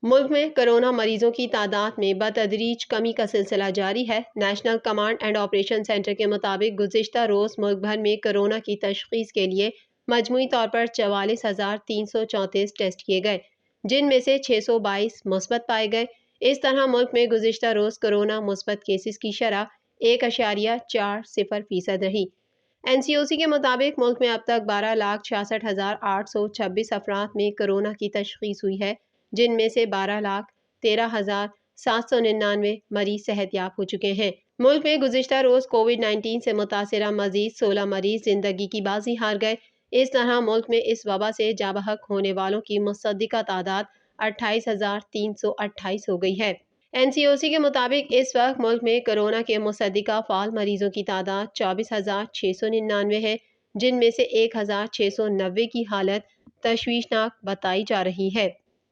मुल्क में कोरोना मरीजों की तादाद में बतदरीज कमी का सिलसिला जारी है। National command and operation centre के मुताबिक गुज़िश्ता रोज़ मुल्क भर में कोरोना की तशख़ीस के लिए मजमूई तौर पर 44,334 टेस्ट किए गए, जिनमें से 622 मुस्बत पाए गए। इस तरह मुल्क में गुज़िश्ता रोज़ कोरोना मुस्बत केसेस की शरह 1.40% रही। NCOC के मुताबिक मुल्क में अब तक 12,66,826 अफराद में कोरोना की तशख़ीस हुई है, जिनमें से 12,13,799 मरीज सेहतयाब हो चुके हैं। मुल्क में गुज़िश्ता रोज़ कोविड-19 से मुतासरा मजीद 16 मरीज जिंदगी की बाजी हार गए। इस तरह मुल्क में इस वबा से जाबहक होने वालों की मुसद्दिका तादाद 28,328 हो गई है। NCOC के मुताबिक इस वक्त मुल्क में कोरोना के मुसद्दिका फ़ाल मरीजों की तादाद 24,699 है, जिनमें से 1,690 की हालत तशवीशनाक बताई जा रही है।